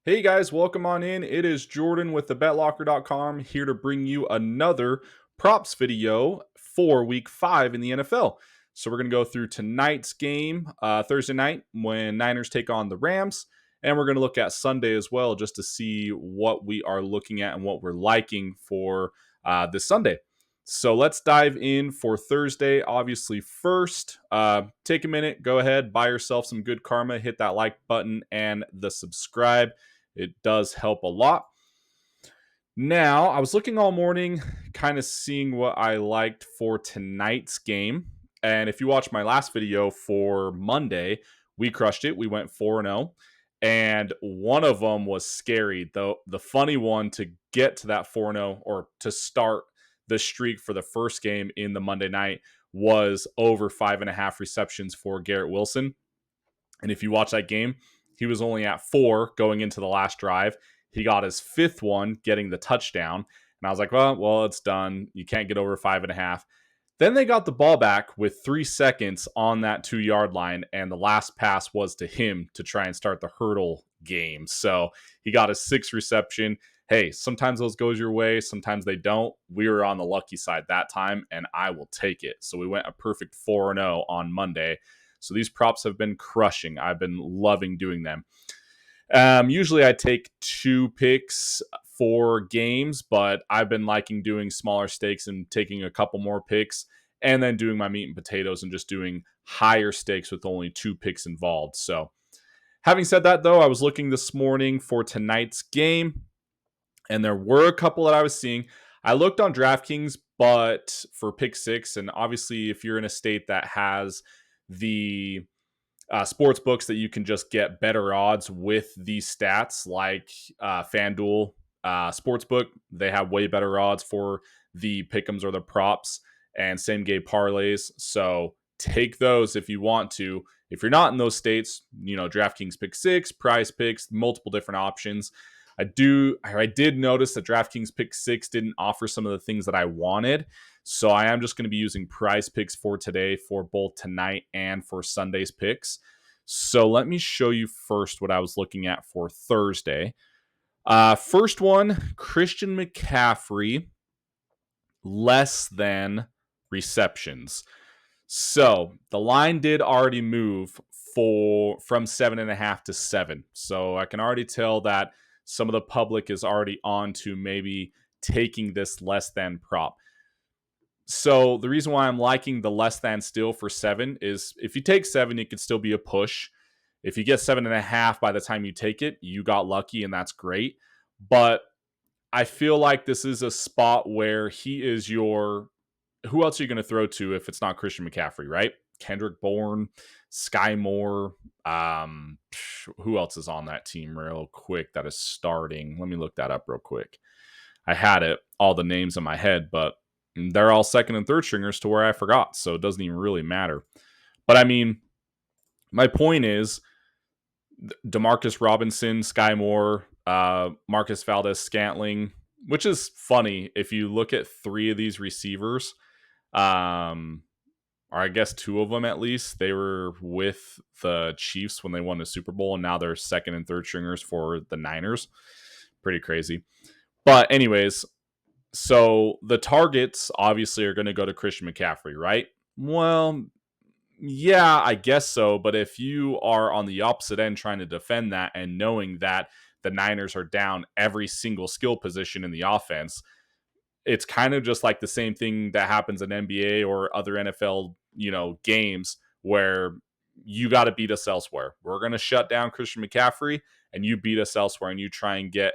Hey guys, welcome on in. It is Jordan with the betlocker.com here to bring you another props video for week 5 in the NFL. So we're going to go through tonight's game, Thursday night, when Niners take on the Rams. And we're going to look at Sunday as well, just to see what we are looking at and what we're liking for this Sunday. So let's dive in for Thursday. Obviously, first, take a minute, go ahead, buy yourself some good karma, hit that like button and the subscribe. It does help a lot. Now, I was looking all morning, kind of seeing what I liked for tonight's game. And if you watch my last video for Monday, we crushed it. We went 4-0. And one of them was scary, though. The funny one to get to that 4-0 or to start the streak for the first game in the Monday night was over 5.5 receptions for Garrett Wilson. And if you watch that game, he was only at 4 going into the last drive. He got his 5th one, getting the touchdown. And I was like, well, it's done. You can't get over 5.5. Then they got the ball back with 3 seconds on that 2-yard line, and the last pass was to him to try and start the hurdle game. So he got a 6th reception. Hey, sometimes those goes your way, sometimes they don't. We were on the lucky side that time, and I will take it. So we went a perfect 4-0 on Monday. So these props have been crushing. I've been loving doing them. Usually I take 2 picks for games, but I've been liking doing smaller stakes and taking a couple more picks and then doing my meat and potatoes and just doing higher stakes with only 2 picks involved. So having said that, though, I was looking this morning for tonight's game and there were a couple that I was seeing. I looked on DraftKings, but for pick 6, and obviously if you're in a state that has the sports books that you can just get better odds with these stats, like FanDuel Sportsbook. They have way better odds for the pick'ems or the props and same game parlays. So take those if you want to. If you're not in those states, DraftKings Pick 6, Prize Picks, multiple different options. I did notice that DraftKings Pick 6 didn't offer some of the things that I wanted. So I am just going to be using Prize Picks for today for both tonight and for Sunday's picks. So let me show you first what I was looking at for Thursday. First one, Christian McCaffrey, less than receptions. So the line did already move from 7.5 to 7. So I can already tell that some of the public is already on to maybe taking this less than prop. So the reason why I'm liking the less than still for 7 is if you take 7, it could still be a push. If you get 7.5 by the time you take it, you got lucky and that's great. But I feel like this is a spot where he is your. Who else are you going to throw to if it's not Christian McCaffrey, right? Kendrick Bourne, Sky Moore. Who else is on that team real quick that is starting? Let me look that up real quick. I had all the names in my head, but they're all second and third stringers to where I forgot, so it doesn't even really matter. But I mean, my point is Demarcus Robinson, Sky Moore, Marcus Valdez Scantling, which is funny if you look at 3 of these receivers, or I guess 2 of them at least, they were with the Chiefs when they won the Super Bowl, and now they're second and third stringers for the Niners. Pretty crazy. But anyways, so the targets obviously are going to go to Christian McCaffrey, right? Well, yeah, I guess so. But if you are on the opposite end trying to defend that and knowing that the Niners are down every single skill position in the offense, it's kind of just like the same thing that happens in NBA or other NFL, games where you got to beat us elsewhere. We're going to shut down Christian McCaffrey and you beat us elsewhere and you try and get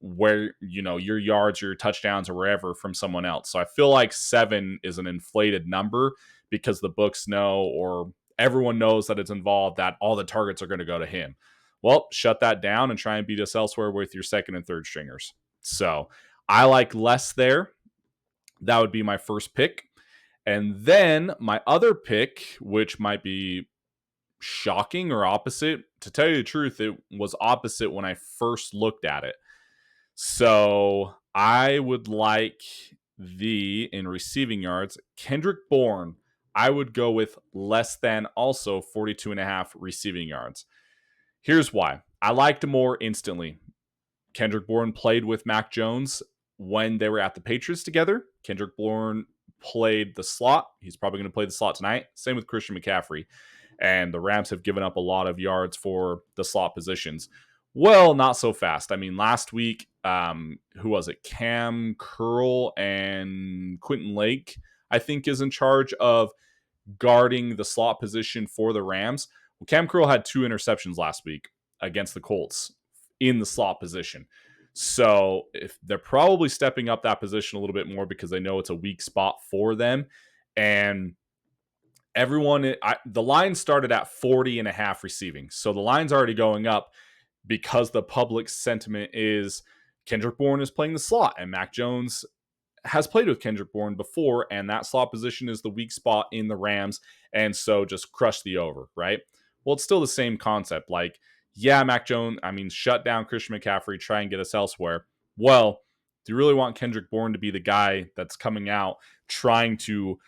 where your yards, your touchdowns, or wherever from someone else. So I feel like 7 is an inflated number because the books know, or everyone knows that it's involved, that all the targets are going to go to him. Well, shut that down and try and beat us elsewhere with your second and third stringers. So I like less there. That would be my first pick. And then my other pick, which might be shocking or opposite, to tell you the truth, it was opposite when I first looked at it. So I would like in receiving yards, Kendrick Bourne, I would go with less than also 42.5 receiving yards. Here's why. I liked more instantly. Kendrick Bourne played with Mac Jones when they were at the Patriots together. Kendrick Bourne played the slot. He's probably going to play the slot tonight. Same with Christian McCaffrey. And the Rams have given up a lot of yards for the slot positions. Well, not so fast. I mean, last week, who was it? Cam Curl and Quentin Lake, I think, is in charge of guarding the slot position for the Rams. Well, Cam Curl had 2 interceptions last week against the Colts in the slot position. So if they're probably stepping up that position a little bit more because they know it's a weak spot for them. And the line started at 40 and a half receiving. So the line's already going up because the public sentiment is Kendrick Bourne is playing the slot and Mac Jones has played with Kendrick Bourne before, and that slot position is the weak spot in the Rams, and so just crush the over, right? Well, it's still the same concept. Like, yeah, Mac Jones, shut down Christian McCaffrey, try and get us elsewhere. Well, do you really want Kendrick Bourne to be the guy that's coming out trying to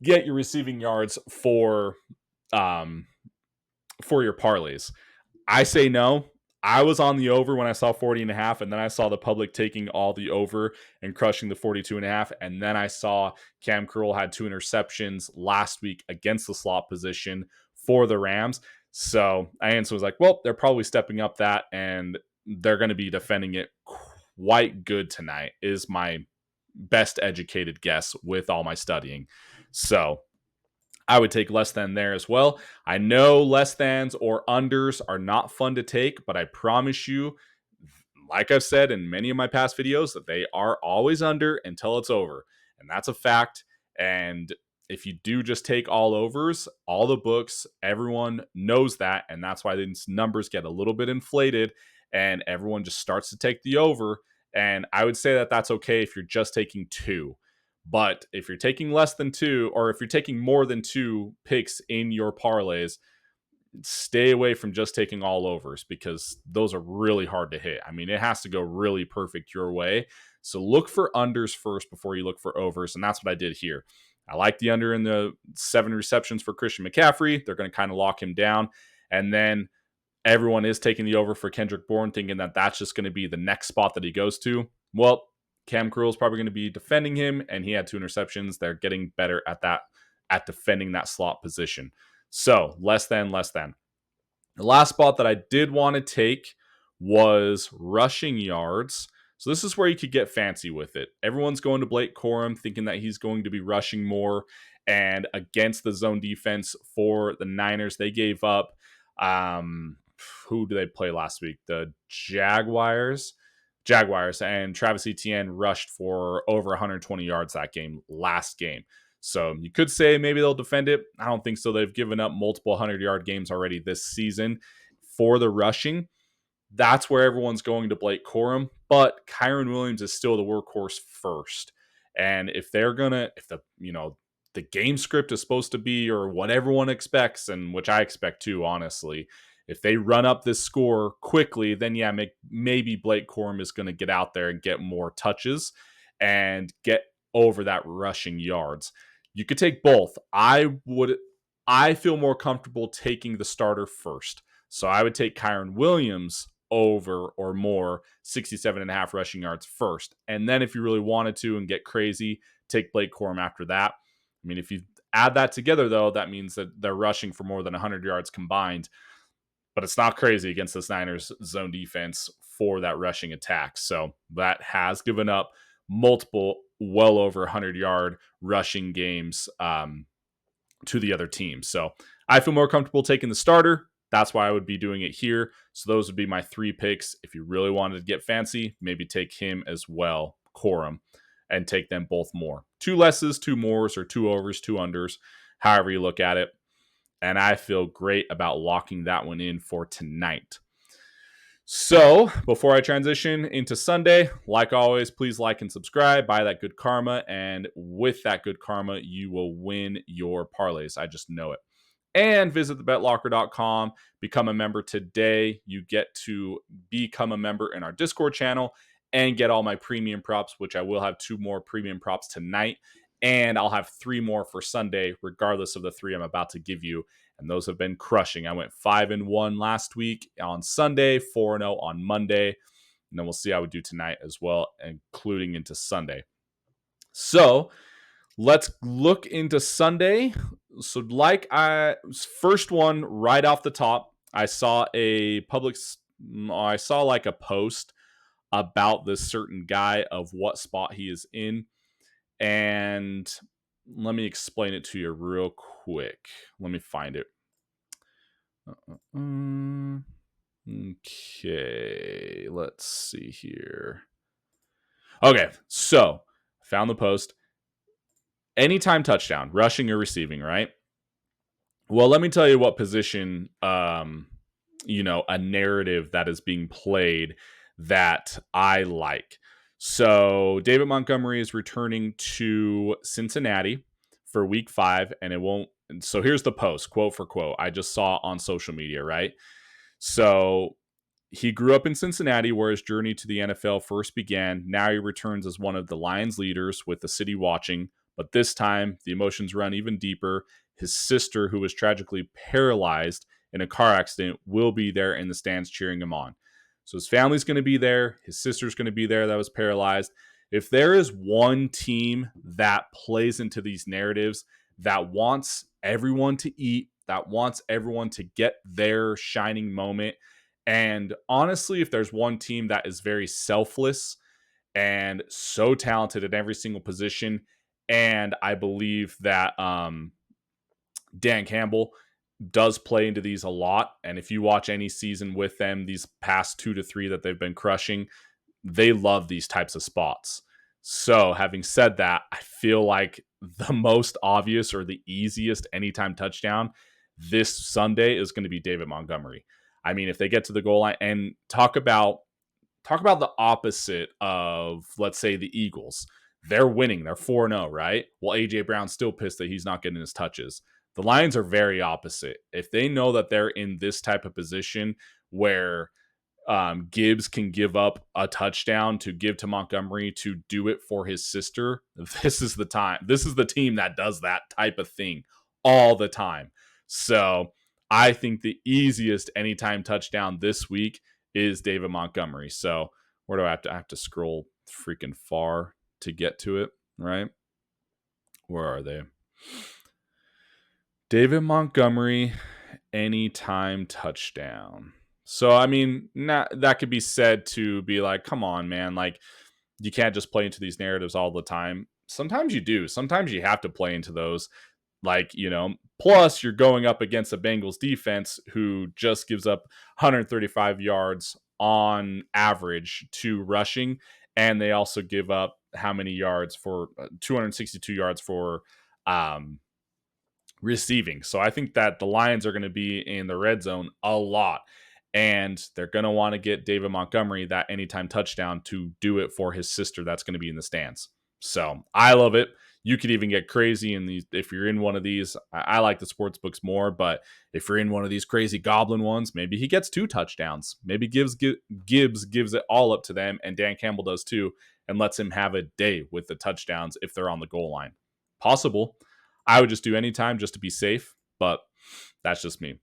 get your receiving yards for your parlays? I say no. I was on the over when I saw 40 and a half, and then I saw the public taking all the over and crushing the 42 and a half. And then I saw Cam Curl had 2 interceptions last week against the slot position for the Rams. So I was like, well, they're probably stepping up that, and they're going to be defending it quite good tonight, is my best educated guess with all my studying. So I would take less than there as well. I know less thans or unders are not fun to take, but I promise you, like I've said in many of my past videos, that they are always under until it's over. And that's a fact. And if you do just take all overs, all the books, everyone knows that. And that's why these numbers get a little bit inflated and everyone just starts to take the over. And I would say that that's okay if you're just taking 2. But if you're taking less than 2, or if you're taking more than 2 picks in your parlays, stay away from just taking all overs because those are really hard to hit. I mean, it has to go really perfect your way. So look for unders first before you look for overs. And that's what I did here. I like the under in the 7 receptions for Christian McCaffrey. They're going to kind of lock him down. And then everyone is taking the over for Kendrick Bourne, thinking that that's just going to be the next spot that he goes to. Well, Cam Curl is probably going to be defending him, and he had 2 interceptions. They're getting better at that, at defending that slot position. So less than. The last spot that I did want to take was rushing yards. So this is where you could get fancy with it. Everyone's going to Blake Corum, thinking that he's going to be rushing more. And against the zone defense for the Niners, they gave up. Who did they play last week? The Jaguars, and Travis Etienne rushed for over 120 yards that last game. So you could say maybe they'll defend it. I don't think so. They've given up multiple 100-yard games already this season for the rushing. That's where everyone's going to Blake Corum, but Kyren Williams is still the workhorse first. And if the game script is supposed to be, or what everyone expects, and which I expect too, honestly, if they run up this score quickly, then yeah, maybe Blake Corum is going to get out there and get more touches and get over that rushing yards. You could take both. I feel more comfortable taking the starter first. So I would take Kyren Williams over or more 67.5 rushing yards first. And then if you really wanted to and get crazy, take Blake Corum after that. I mean, if you add that together, though, that means that they're rushing for more than 100 yards combined. But it's not crazy against this Niners zone defense for that rushing attack. So that has given up multiple well over 100-yard rushing games to the other team. So I feel more comfortable taking the starter. That's why I would be doing it here. So those would be my 3 picks. If you really wanted to get fancy, maybe take him as well, Corum, and take them both more. 2 lesses, 2 mores, or 2 overs, 2 unders, however you look at it. And I feel great about locking that one in for tonight. So before I transition into Sunday, like always, please like and subscribe, buy that good karma. And with that good karma, you will win your parlays. I just know it. And visit thebetlocker.com, become a member today. You get to become a member in our Discord channel and get all my premium props, which I will have 2 more premium props tonight. And I'll have 3 more for Sunday, regardless of the 3 I'm about to give you. and those have been crushing. I went 5-1 last week on Sunday, 4-0 on Monday, and then we'll see how we do tonight as well, including into Sunday. So let's look into Sunday. So first one right off the top, I saw a post about this certain guy of what spot he is in. And let me explain it to you real quick. Let me find it. Okay, let's see here. Okay, so found the post. Anytime touchdown, rushing or receiving, right? Well, let me tell you what position, a narrative that is being played that I like. So David Montgomery is returning to Cincinnati for week 5, and it won't. So here's the post, quote for quote. I just saw on social media, right? So he grew up in Cincinnati, where his journey to the NFL first began. Now he returns as one of the Lions leaders with the city watching. But this time, the emotions run even deeper. His sister, who was tragically paralyzed in a car accident, will be there in the stands cheering him on. So his family's going to be there. His sister's going to be there that was paralyzed. If there is one team that plays into these narratives, that wants everyone to eat, that wants everyone to get their shining moment, and honestly, if there's one team that is very selfless and so talented at every single position, and I believe that Dan Campbell does play into these a lot. And if you watch any season with them, these past 2 to 3 that they've been crushing, they love these types of spots. So having said that, I feel like the most obvious or the easiest anytime touchdown this Sunday is going to be David Montgomery. I mean, if they get to the goal line, and talk about the opposite of, let's say, the Eagles. They're winning. They're 4-0, right? Well, A.J. Brown's still pissed that he's not getting his touches. The Lions are very opposite. If they know that they're in this type of position where Gibbs can give up a touchdown to give to Montgomery to do it for his sister, this is the time. This is the team that does that type of thing all the time. So I think the easiest anytime touchdown this week is David Montgomery. So where do I have to scroll freaking far to get to it, right? Where are they? David Montgomery, anytime touchdown. So, I mean, that could be said to be like, come on, man. Like, you can't just play into these narratives all the time. Sometimes you do. Sometimes you have to play into those. Like, plus you're going up against a Bengals defense who just gives up 135 yards on average to rushing. And they also give up how many yards for 262 yards for receiving. So I think that the Lions are going to be in the red zone a lot. And they're going to want to get David Montgomery that anytime touchdown to do it for his sister that's going to be in the stands. So I love it. You could even get crazy in these. If you're in one of these, I like the sports books more, but if you're in one of these crazy goblin ones, maybe he gets 2 touchdowns. Maybe Gibbs gives it all up to them, and Dan Campbell does too, and lets him have a day with the touchdowns if they're on the goal line. Possible. I would just do anytime just to be safe, but that's just me.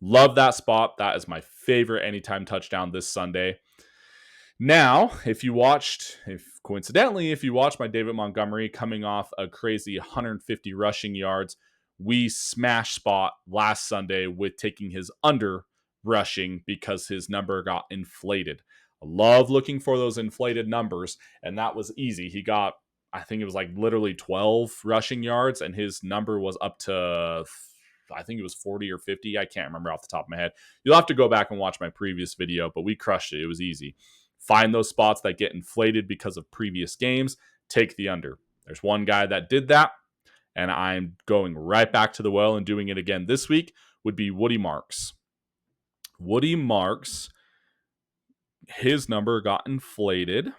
Love that spot. That is my favorite anytime touchdown this Sunday. Now, if you watched my David Montgomery coming off a crazy 150 rushing yards, we smashed spot last Sunday with taking his under rushing because his number got inflated. I love looking for those inflated numbers, and that was easy. He got, I think it was like literally 12 rushing yards, and his number was up to, I think it was 40 or 50. I can't remember off the top of my head. You'll have to go back and watch my previous video, but we crushed it. It was easy. Find those spots that get inflated because of previous games. Take the under. There's one guy that did that, and I'm going right back to the well and doing it again this week, would be Woody Marks. Woody Marks, his number got inflated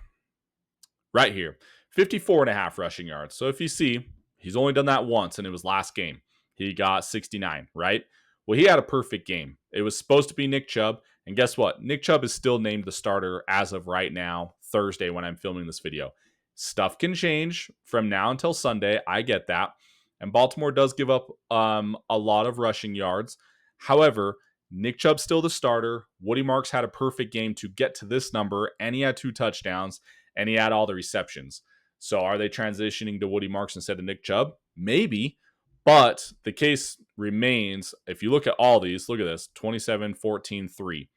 right here. 54.5 rushing yards. So if you see, he's only done that once, and it was last game. He got 69, right? Well, he had a perfect game. It was supposed to be Nick Chubb, and guess what? Nick Chubb is still named the starter as of right now, Thursday, when I'm filming this video. Stuff can change from now until Sunday. I get that. And Baltimore does give up a lot of rushing yards. However, Nick Chubb's still the starter. Woody Marks had a perfect game to get to this number, and he had 2 touchdowns, and he had all the receptions. So are they transitioning to Woody Marks instead of Nick Chubb? Maybe. But the case remains, if you look at all these, look at this, 27, 14, 3.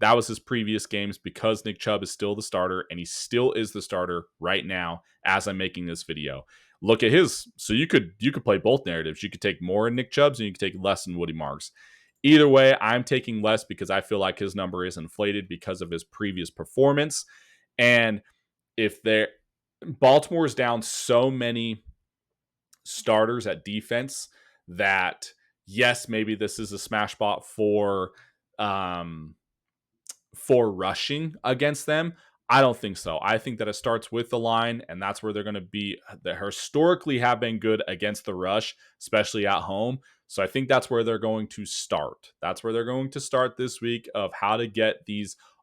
That was his previous games because Nick Chubb is still the starter, and he still is the starter right now as I'm making this video. Look at his. So you could play both narratives. You could take more in Nick Chubb's and you could take less in Woody Marks. Either way, I'm taking less because I feel like his number is inflated because of his previous performance. And if Baltimore is down so many starters at defense that yes, maybe this is a smash spot for rushing against them. I don't think so. I think that it starts with the line, and that's where they're going to be. They historically have been good against the rush, especially at home. So I think that's where they're going to start. That's where they're going to start this week of how to get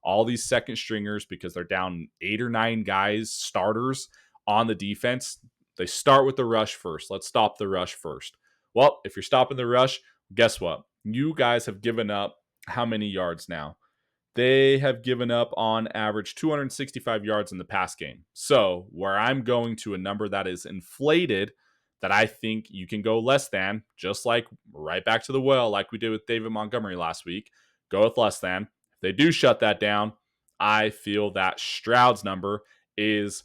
all these second stringers because they're down 8 or 9 guys, starters on the defense. They start with the rush first. Let's stop the rush first. Well, if you're stopping the rush, guess what? You guys have given up how many yards now? They have given up on average 265 yards in the pass game. So, where I'm going to a number that is inflated, that I think you can go less than, just like right back to the well, like we did with David Montgomery last week, go with less than. If they do shut that down, I feel that Stroud's number is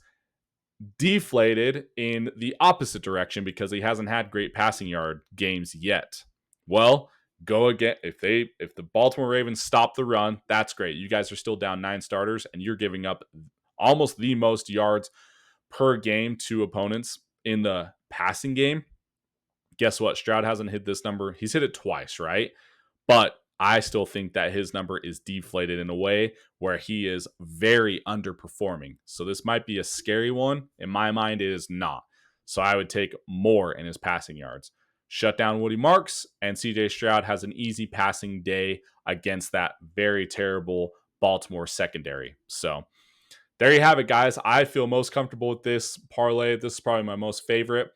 deflated in the opposite direction because he hasn't had great passing yard games yet. Well, go again. If the Baltimore Ravens stop the run, that's great. You guys are still down 9 starters and you're giving up almost the most yards per game to opponents in the passing game. Guess what? Stroud hasn't hit this number. He's hit it twice, right? But I still think that his number is deflated in a way where he is very underperforming. So this might be a scary one. In my mind, it is not. So I would take more in his passing yards. Shut down Woody Marks, and CJ Stroud has an easy passing day against that very terrible Baltimore secondary. So there you have it, guys. I feel most comfortable with this parlay. This is probably my most favorite.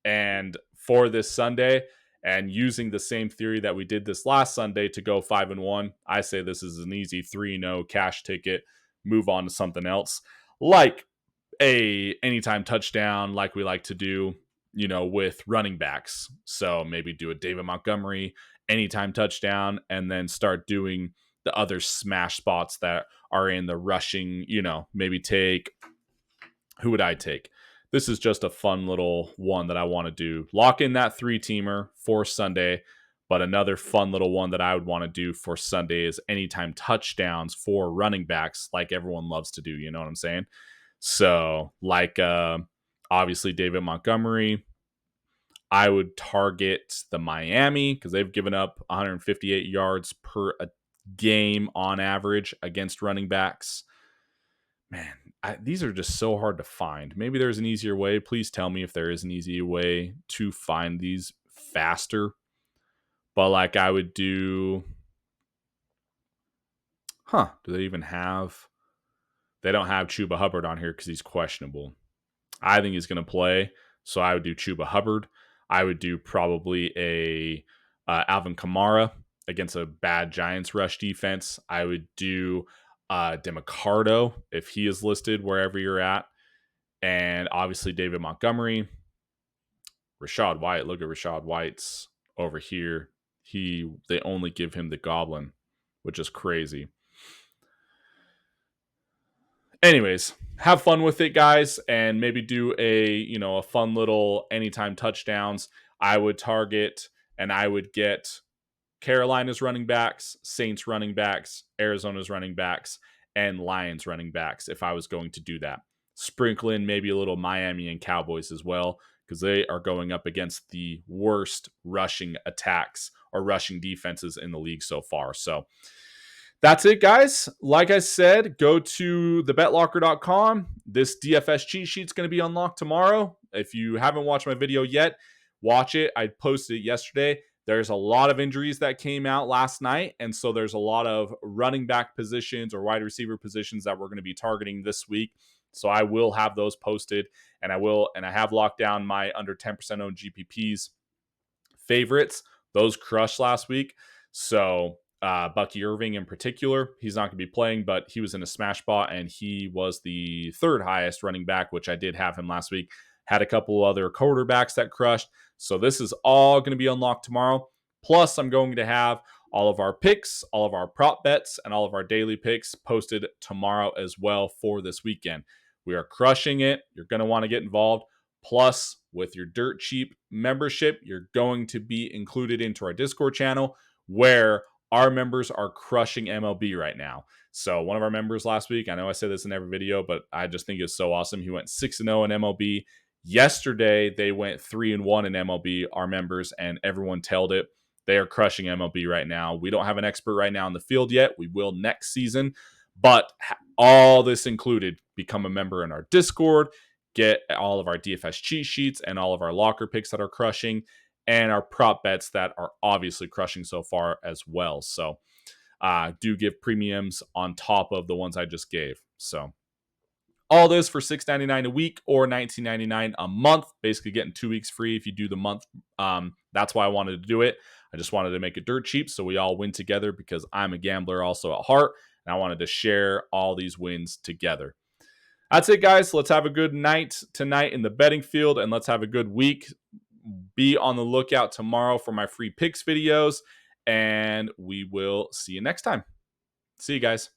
And for this Sunday, and using the same theory that we did this last Sunday to go 5-1, I say this is an easy 3-0 cash ticket. Move on to something else, like a anytime touchdown, like we like to do, with running backs. So maybe do a David Montgomery anytime touchdown, and then start doing the other smash spots that are in the rushing. Maybe take who would I take? This is just a fun little one that I want to do. Lock in that 3-teamer for Sunday, but another fun little one that I would want to do for Sunday is anytime touchdowns for running backs, like everyone loves to do. You know what I'm saying? So, like, obviously, David Montgomery. I would target the Miami because they've given up 158 yards per a game on average against running backs. Man, these are just so hard to find. Maybe there's an easier way. Please tell me if there is an easier way to find these faster. But like I would do, do they even have? They don't have Chuba Hubbard on here because he's questionable. I think he's going to play, so I would do Chuba Hubbard. I would do probably a Alvin Kamara against a bad Giants rush defense. I would do DeMarcado if he is listed wherever you're at. And obviously David Montgomery. Rachaad White. Look at Rachaad White's over here. They only give him the Goblin, which is crazy. Anyways, have fun with it, guys, and maybe do a fun little anytime touchdowns. I would target and I would get Carolina's running backs, Saints running backs, Arizona's running backs, and Lions running backs if I was going to do that. Sprinkle in maybe a little Miami and Cowboys as well, because they are going up against the worst rushing attacks or rushing defenses in the league so far. So that's it, guys. Like I said, go to thebetlocker.com. This DFS cheat sheet is going to be unlocked tomorrow. If you haven't watched my video yet, watch it. I posted it yesterday. There's a lot of injuries that came out last night, and so there's a lot of running back positions or wide receiver positions that we're going to be targeting this week. So I will have those posted, and I have locked down my under 10% owned GPPs favorites. Those crushed last week. So Bucky Irving in particular, he's not going to be playing, but he was in a smash bot and he was the third highest running back, which I did have him last week. Had a couple other quarterbacks that crushed. So this is all going to be unlocked tomorrow. Plus, I'm going to have all of our picks, all of our prop bets, and all of our daily picks posted tomorrow as well for this weekend. We are crushing it. You're going to want to get involved. Plus, with your Dirt Cheap membership, you're going to be included into our Discord channel where our members are crushing MLB right now. So one of our members last week, I know I say this in every video, but I just think it's so awesome. He went 6-0 in MLB. Yesterday, they went 3-1 in MLB, our members, and everyone tailed it. They are crushing MLB right now. We don't have an expert right now in the field yet. We will next season. But all this included, become a member in our Discord, get all of our DFS cheat sheets and all of our locker picks that are crushing, and our prop bets that are obviously crushing so far as well. So do give premiums on top of the ones I just gave. So all this for $6.99 a week or $19.99 a month, basically getting 2 weeks free if you do the month. That's why I wanted to do it. I just wanted to make it dirt cheap so we all win together because I'm a gambler also at heart, and I wanted to share all these wins together. That's it, guys. Let's have a good night tonight in the betting field, and let's have a good week. Be on the lookout tomorrow for my free picks videos, and we will see you next time. See you guys.